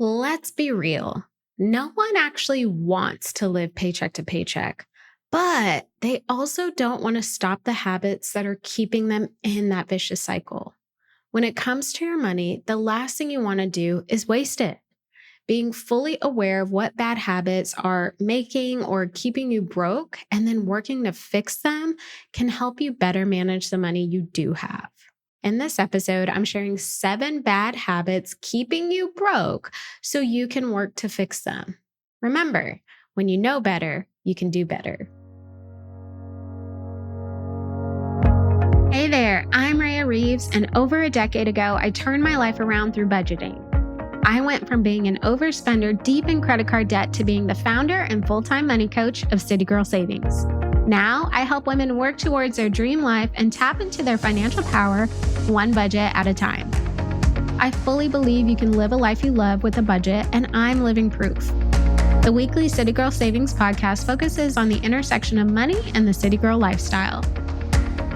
Let's be real. No one actually wants to live paycheck to paycheck, but they also don't want to stop the habits that are keeping them in that vicious cycle. When it comes to your money, the last thing you want to do is waste it. Being fully aware of what bad habits are making or keeping you broke and then working to fix them can help you better manage the money you do have. In this episode, I'm sharing 7 bad habits keeping you broke so you can work to fix them. Remember, when you know better, you can do better. Hey there, I'm Rhea Reeves, and over a decade ago, I turned my life around through budgeting. I went from being an overspender deep in credit card debt to being the founder and full-time money coach of City Girl Savings. Now, I help women work towards their dream life and tap into their financial power one budget at a time. I fully believe you can live a life you love with a budget, and I'm living proof. The weekly City Girl Savings podcast focuses on the intersection of money and the City Girl lifestyle.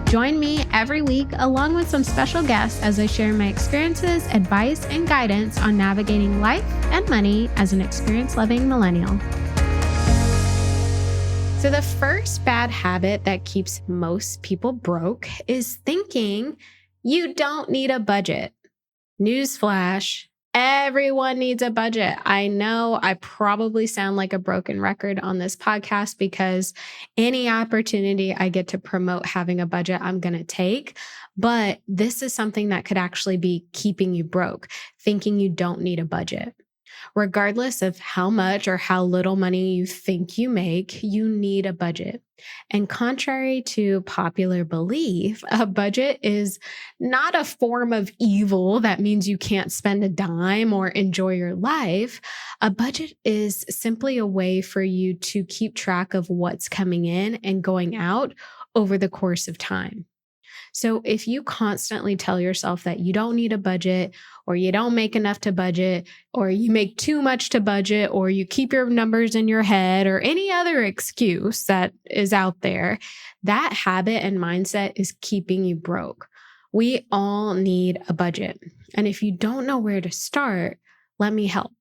Join me every week along with some special guests as I share my experiences, advice, and guidance on navigating life and money as an experience-loving millennial. So the first bad habit that keeps most people broke is thinking you don't need a budget. Newsflash, everyone needs a budget. I know I probably sound like a broken record on this podcast because any opportunity I get to promote having a budget, I'm going to take. But this is something that could actually be keeping you broke, thinking you don't need a budget. Regardless of how much or how little money you think you make, you need a budget. And contrary to popular belief, a budget is not a form of evil that means you can't spend a dime or enjoy your life. A budget is simply a way for you to keep track of what's coming in and going out over the course of time. So if you constantly tell yourself that you don't need a budget, or you don't make enough to budget, or you make too much to budget, or you keep your numbers in your head, or any other excuse that is out there, that habit and mindset is keeping you broke. We all need a budget. And if you don't know where to start, let me help.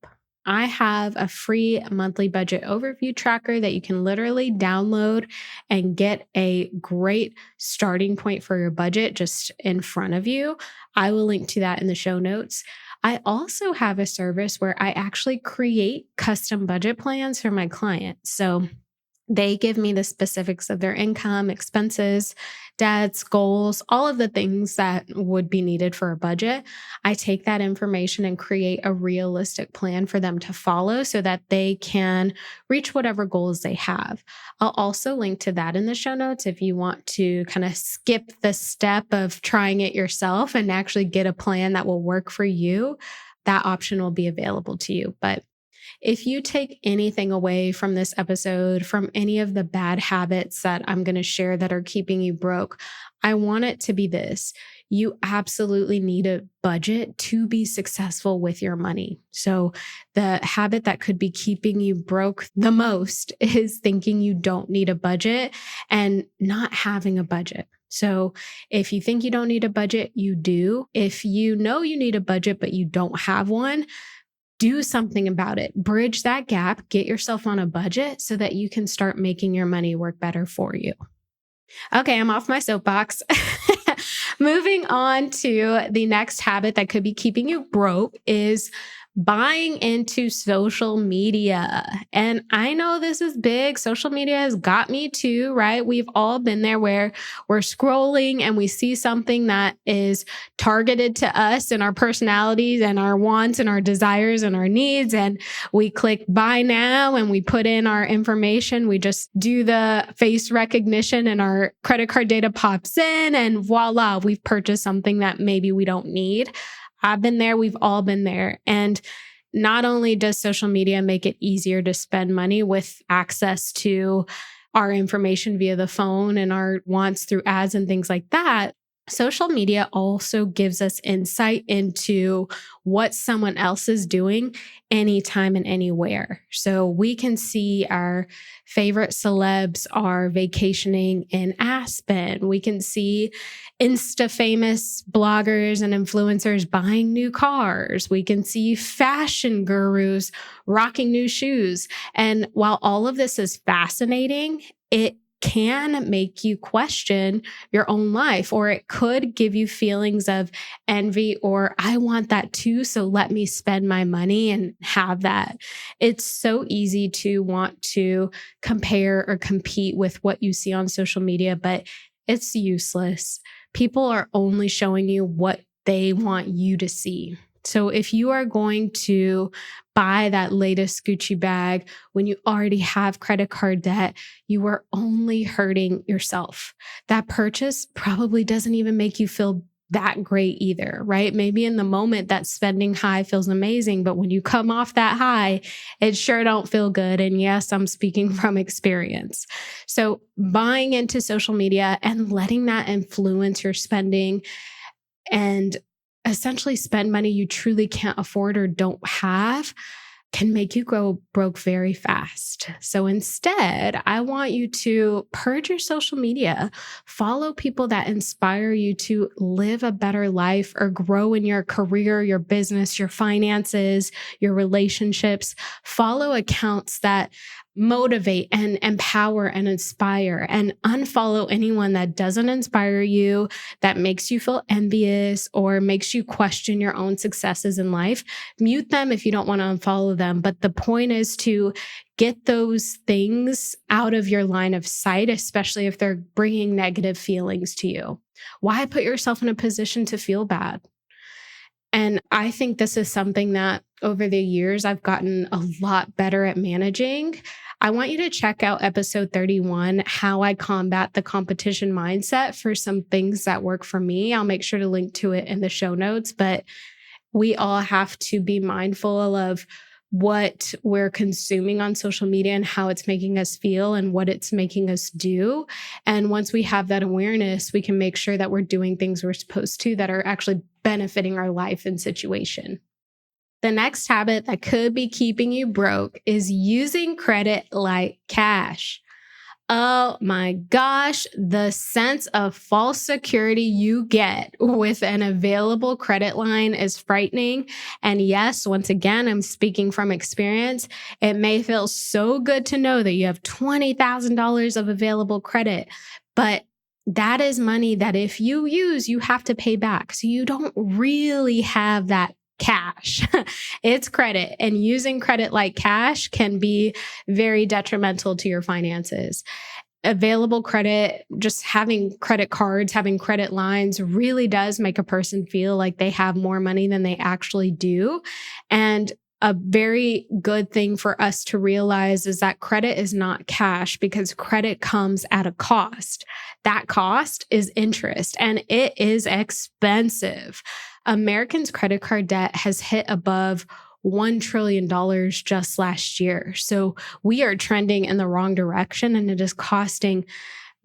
I have a free monthly budget overview tracker that you can literally download and get a great starting point for your budget just in front of you. I will link to that in the show notes. I also have a service where I actually create custom budget plans for my clients. So they give me the specifics of their income, expenses, debts, goals, all of the things that would be needed for a budget. I take that information and create a realistic plan for them to follow so that they can reach whatever goals they have. I'll also link to that in the show notes if you want to kind of skip the step of trying it yourself and actually get a plan that will work for you. That option will be available to you. But if you take anything away from this episode, from any of the bad habits that I'm going to share that are keeping you broke, I want it to be this. You absolutely need a budget to be successful with your money. So the habit that could be keeping you broke the most is thinking you don't need a budget and not having a budget. So if you think you don't need a budget, you do. If you know you need a budget, but you don't have one, do something about it. Bridge that gap, get yourself on a budget so that you can start making your money work better for you. Okay, I'm off my soapbox. Moving on to the next habit that could be keeping you broke is buying into social media. And I know this is big. Social media has got me too, right? We've all been there where we're scrolling and we see something that is targeted to us and our personalities and our wants and our desires and our needs. And we click buy now and we put in our information. We just do the face recognition and our credit card data pops in and voila, we've purchased something that maybe we don't need. I've been there. We've all been there. And not only does social media make it easier to spend money with access to our information via the phone and our wants through ads and things like that, Social media also gives us insight into what someone else is doing anytime and anywhere. So we can see our favorite celebs are vacationing in Aspen. We can see Insta famous bloggers and influencers buying new cars. We can see fashion gurus rocking new shoes. And while all of this is fascinating, it can make you question your own life, or it could give you feelings of envy or I want that too. So let me spend my money and have that. It's so easy to want to compare or compete with what you see on social media, but it's useless. People are only showing you what they want you to see. So if you are going to buy that latest Gucci bag when you already have credit card debt, you are only hurting yourself. That purchase probably doesn't even make you feel that great either, right? Maybe in the moment that spending high feels amazing, but when you come off that high, it sure don't feel good. And yes, I'm speaking from experience. So buying into social media and letting that influence your spending and essentially spend money you truly can't afford or don't have can make you go broke very fast. So instead, I want you to purge your social media, follow people that inspire you to live a better life or grow in your career, your business, your finances, your relationships. Follow accounts that motivate and empower and inspire, and unfollow anyone that doesn't inspire you, that makes you feel envious or makes you question your own successes in life. Mute them if you don't want to unfollow them. But the point is to get those things out of your line of sight, especially if they're bringing negative feelings to you. Why put yourself in a position to feel bad? And I think this is something that over the years I've gotten a lot better at managing. I want you to check out episode 31, How I Combat the Competition Mindset, for some things that work for me. I'll make sure to link to it in the show notes, but we all have to be mindful of what we're consuming on social media and how it's making us feel and what it's making us do. And once we have that awareness, we can make sure that we're doing things we're supposed to that are actually benefiting our life and situation. The next habit that could be keeping you broke is using credit like cash. Oh my gosh, the sense of false security you get with an available credit line is frightening. And yes, once again, I'm speaking from experience. It may feel so good to know that you have $20,000 of available credit, but that is money that if you use, you have to pay back. So you don't really have that cash. It's credit, and using credit like cash can be very detrimental to your finances. Available credit, just having credit cards, having credit lines really does make a person feel like they have more money than they actually do. And a very good thing for us to realize is that credit is not cash, because credit comes at a cost. That cost is interest, and it is expensive. Americans' credit card debt has hit above $1 trillion just last year. So we are trending in the wrong direction, and it is costing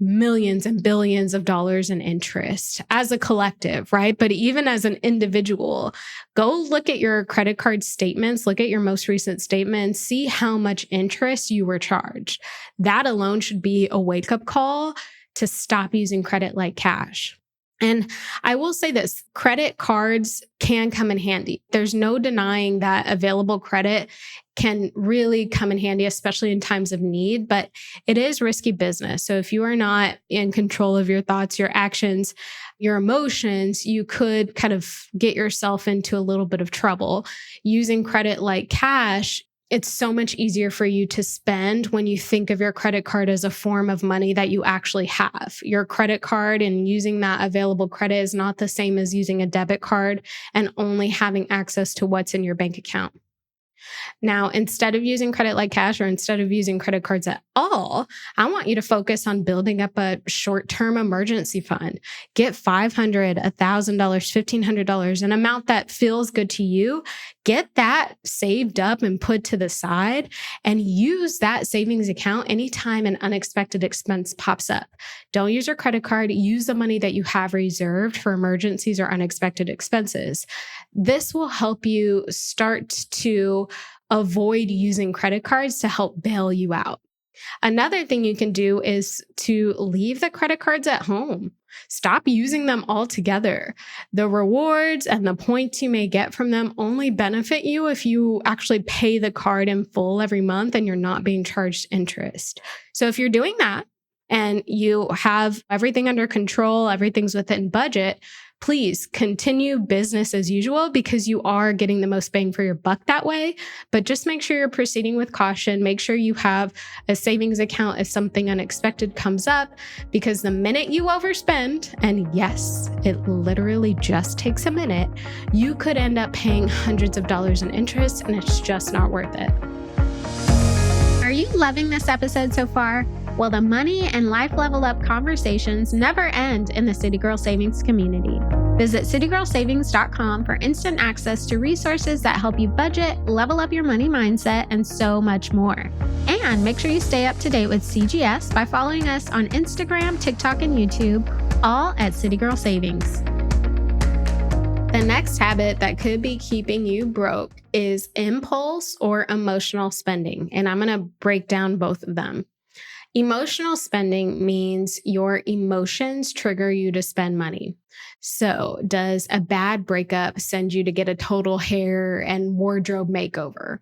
millions and billions of dollars in interest as a collective, right? But even as an individual, go look at your credit card statements, look at your most recent statement, see how much interest you were charged. That alone should be a wake-up call to stop using credit like cash. And I will say this, credit cards can come in handy. There's no denying that available credit can really come in handy, especially in times of need, but it is risky business. So if you are not in control of your thoughts, your actions, your emotions, you could kind of get yourself into a little bit of trouble. Using credit like cash, it's so much easier for you to spend when you think of your credit card as a form of money that you actually have. Your credit card and using that available credit is not the same as using a debit card and only having access to what's in your bank account. Now, instead of using credit like cash or instead of using credit cards at all, I want you to focus on building up a short-term emergency fund. Get $500, $1,000, $1,500, an amount that feels good to you. Get that saved up and put to the side and use that savings account anytime an unexpected expense pops up. Don't use your credit card. Use the money that you have reserved for emergencies or unexpected expenses. This will help you start to avoid using credit cards to help bail you out. Another thing you can do is to leave the credit cards at home. Stop using them altogether. The rewards and the points you may get from them only benefit you if you actually pay the card in full every month and you're not being charged interest. So if you're doing that and you have everything under control, everything's within budget, please continue business as usual because you are getting the most bang for your buck that way. But just make sure you're proceeding with caution. Make sure you have a savings account if something unexpected comes up, because the minute you overspend, and yes, it literally just takes a minute, you could end up paying hundreds of dollars in interest, and it's just not worth it. Are you loving this episode so far? Well, the money and life level up conversations never end in the City Girl Savings community. Visit citygirlsavings.com for instant access to resources that help you budget, level up your money mindset, and so much more. And make sure you stay up to date with CGS by following us on Instagram, TikTok, and YouTube, all at City Girl Savings. The next habit that could be keeping you broke is impulse or emotional spending. And I'm going to break down both of them. Emotional spending means your emotions trigger you to spend money. So, does a bad breakup send you to get a total hair and wardrobe makeover?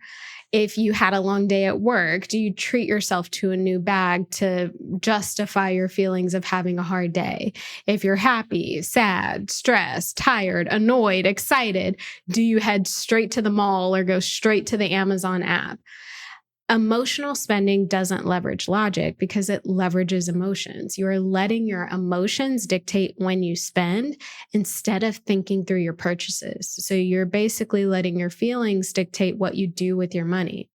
If you had a long day at work, do you treat yourself to a new bag to justify your feelings of having a hard day? If you're happy, sad, stressed, tired, annoyed, excited, do you head straight to the mall or go straight to the Amazon app? Emotional spending doesn't leverage logic because it leverages emotions. You are letting your emotions dictate when you spend instead of thinking through your purchases. So you're basically letting your feelings dictate what you do with your money.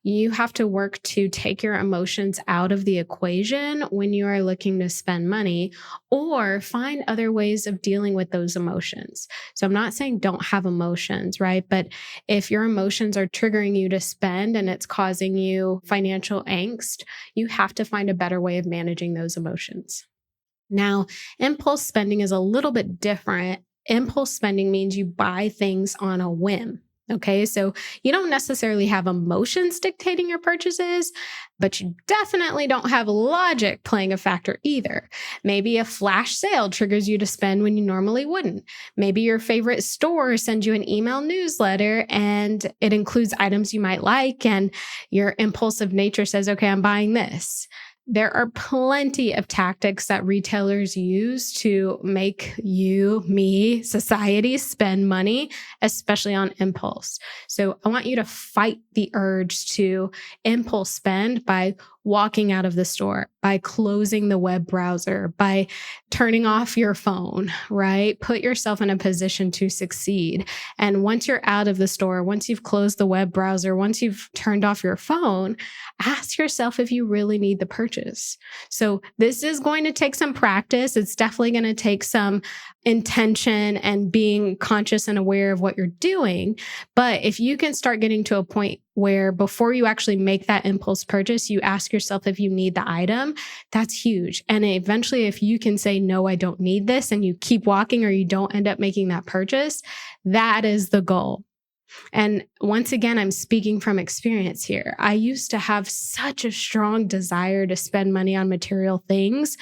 You have to work to take your emotions out of the equation when you are looking to spend money, or find other ways of dealing with those emotions. So I'm not saying don't have emotions, right? But if your emotions are triggering you to spend and it's causing you financial angst, you have to find a better way of managing those emotions. Now, impulse spending is a little bit different. Impulse spending means you buy things on a whim. Okay, so you don't necessarily have emotions dictating your purchases, but you definitely don't have logic playing a factor either. Maybe a flash sale triggers you to spend when you normally wouldn't. Maybe your favorite store sends you an email newsletter and it includes items you might like, and your impulsive nature says, okay, I'm buying this. There are plenty of tactics that retailers use to make you, me, society spend money, especially on impulse. So I want you to fight the urge to impulse spend by walking out of the store, by closing the web browser, by turning off your phone, right? Put yourself in a position to succeed. And once you're out of the store, once you've closed the web browser, once you've turned off your phone, ask yourself if you really need the purchase. So this is going to take some practice. It's definitely going to take some intention and being conscious and aware of what you're doing. But if you can start getting to a point where before you actually make that impulse purchase, you ask yourself if you need the item, that's huge. And eventually, if you can say, no, I don't need this, and you keep walking or you don't end up making that purchase, that is the goal. And once again, I'm speaking from experience here. I used to have such a strong desire to spend money on material things.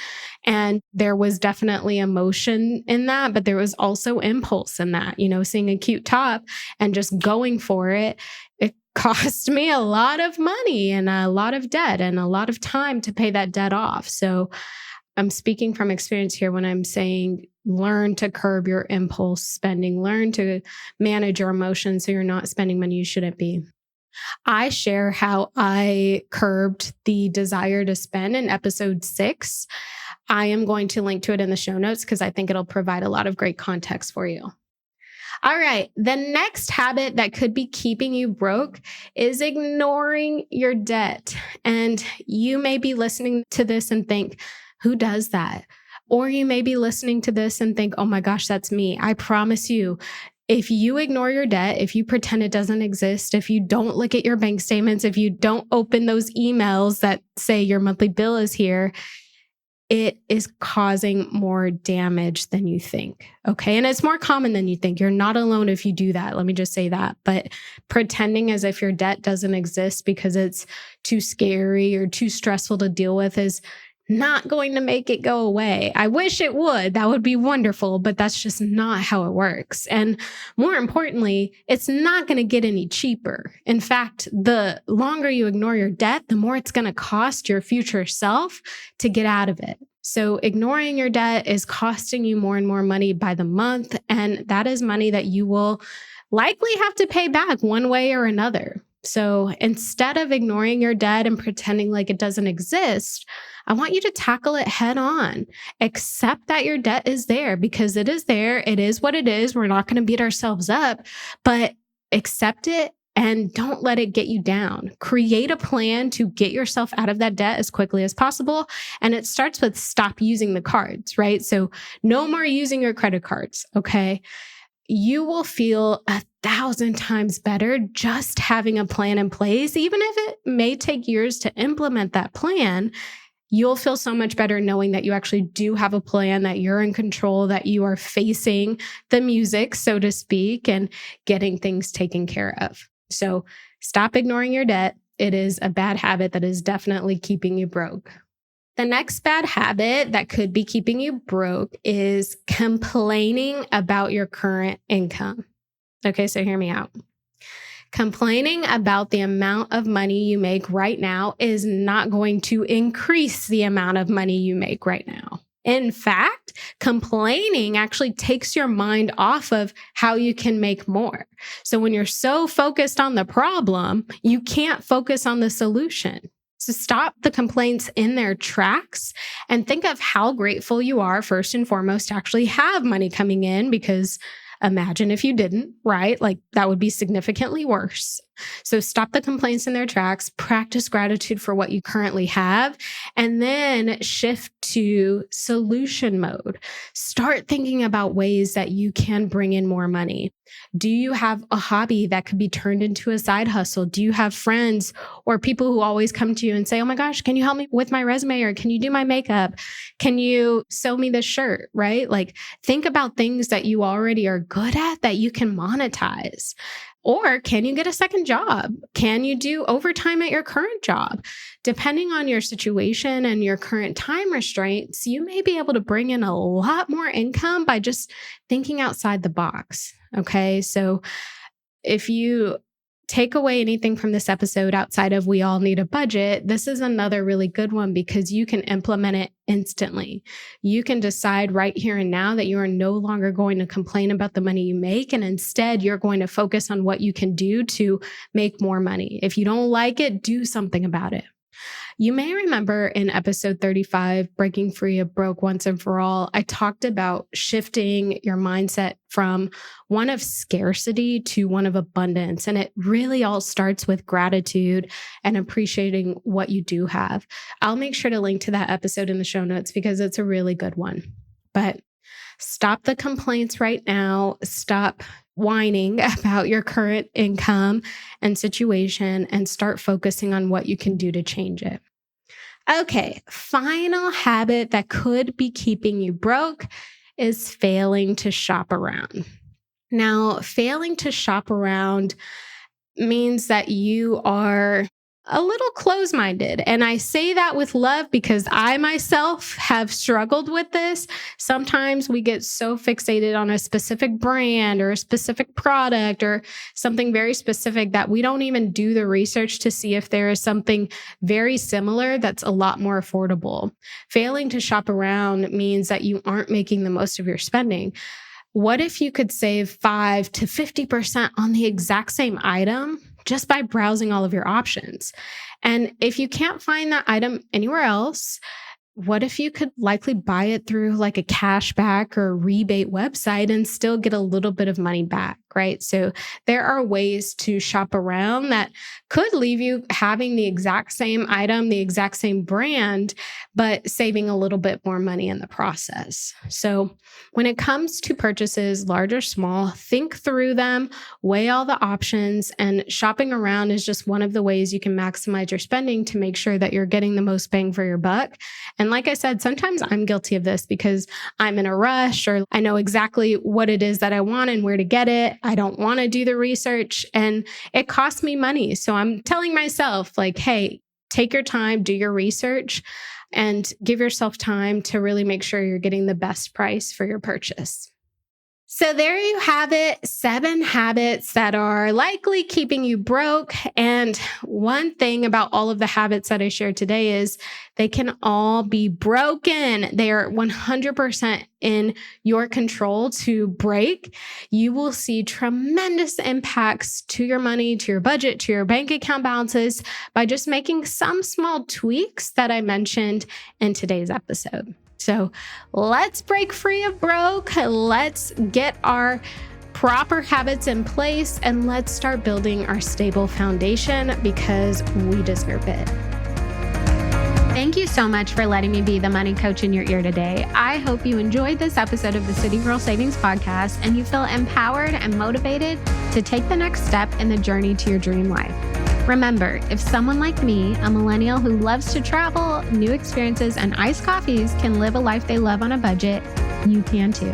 And there was definitely emotion in that, but there was also impulse in that, seeing a cute top and just going for it. It cost me a lot of money and a lot of debt and a lot of time to pay that debt off. So I'm speaking from experience here when I'm saying learn to curb your impulse spending, learn to manage your emotions so you're not spending money you shouldn't be. I share how I curbed the desire to spend in episode 6. I am going to link to it in the show notes because I think it'll provide a lot of great context for you. All right. The next habit that could be keeping you broke is ignoring your debt. And you may be listening to this and think, who does that? Or you may be listening to this and think, oh my gosh, that's me. I promise you, if you ignore your debt, if you pretend it doesn't exist, if you don't look at your bank statements, if you don't open those emails that say your monthly bill is here, it is causing more damage than you think. Okay. And it's more common than you think. You're not alone if you do that. Let me just say that. But pretending as if your debt doesn't exist because it's too scary or too stressful to deal with is not going to make it go away. I wish it would. That would be wonderful, but that's just not how it works. And more importantly, it's not going to get any cheaper. In fact, the longer you ignore your debt, the more it's going to cost your future self to get out of it. So ignoring your debt is costing you more and more money by the month. And that is money that you will likely have to pay back one way or another. So instead of ignoring your debt and pretending like it doesn't exist, I want you to tackle it head on. Accept that your debt is there because it is there. It is what it is. We're not going to beat ourselves up, but accept it and don't let it get you down. Create a plan to get yourself out of that debt as quickly as possible. And it starts with stop using the cards, right? So no more using your credit cards, okay? You will feel 1,000 times better just having a plan in place. Even if it may take years to implement that plan, you'll feel so much better knowing that you actually do have a plan, that you're in control, that you are facing the music, so to speak, and getting things taken care of. So stop ignoring your debt. It is a bad habit that is definitely keeping you broke. The next bad habit that could be keeping you broke is complaining about your current income. Okay, so hear me out. Complaining about the amount of money you make right now is not going to increase the amount of money you make right now. In fact, complaining actually takes your mind off of how you can make more. So when you're so focused on the problem, you can't focus on the solution. So stop the complaints in their tracks and think of how grateful you are, first and foremost, to actually have money coming in, because imagine if you didn't, right? Like that would be significantly worse. So stop the complaints in their tracks, practice gratitude for what you currently have, and then shift to solution mode. Start thinking about ways that you can bring in more money. Do you have a hobby that could be turned into a side hustle? Do you have friends or people who always come to you and say, oh my gosh, can you help me with my resume? Or can you do my makeup? Can you sew me this shirt, right? Like think about things that you already are good at that you can monetize. Or can you get a second job? Can you do overtime at your current job? Depending on your situation and your current time restraints, you may be able to bring in a lot more income by just thinking outside the box. Okay. So if you take away anything from this episode outside of we all need a budget, this is another really good one because you can implement it instantly. You can decide right here and now that you are no longer going to complain about the money you make, and instead you're going to focus on what you can do to make more money. If you don't like it, do something about it. You may remember in episode 35, Breaking Free of Broke Once and For All, I talked about shifting your mindset from one of scarcity to one of abundance. And it really all starts with gratitude and appreciating what you do have. I'll make sure to link to that episode in the show notes because it's a really good one. But stop the complaints right now. Stop whining about your current income and situation and start focusing on what you can do to change it. Okay, final habit that could be keeping you broke is failing to shop around. Now, failing to shop around means that you are a little closed-minded. And I say that with love because I myself have struggled with this. Sometimes we get so fixated on a specific brand or a specific product or something very specific that we don't even do the research to see if there is something very similar that's a lot more affordable. Failing to shop around means that you aren't making the most of your spending. What if you could save 5 to 50% on the exact same item just by browsing all of your options? And if you can't find that item anywhere else, what if you could likely buy it through like a cashback or rebate website and still get a little bit of money back, right? So there are ways to shop around that could leave you having the exact same item, the exact same brand, but saving a little bit more money in the process. So when it comes to purchases, large or small, think through them, weigh all the options, and shopping around is just one of the ways you can maximize your spending to make sure that you're getting the most bang for your buck. And like I said, sometimes I'm guilty of this because I'm in a rush or I know exactly what it is that I want and where to get it. I don't want to do the research and it costs me money. So I'm telling myself like, hey, take your time, do your research, and give yourself time to really make sure you're getting the best price for your purchase. So there you have it, 7 habits that are likely keeping you broke. And one thing about all of the habits that I shared today is they can all be broken. They are 100% in your control to break. You will see tremendous impacts to your money, to your budget, to your bank account balances by just making some small tweaks that I mentioned in today's episode. So let's break free of broke. Let's get our proper habits in place and let's start building our stable foundation because we deserve it. Thank you so much for letting me be the money coach in your ear today. I hope you enjoyed this episode of the City Girl Savings Podcast and you feel empowered and motivated to take the next step in the journey to your dream life. Remember, if someone like me, a millennial who loves to travel, new experiences, and iced coffees can live a life they love on a budget, you can too.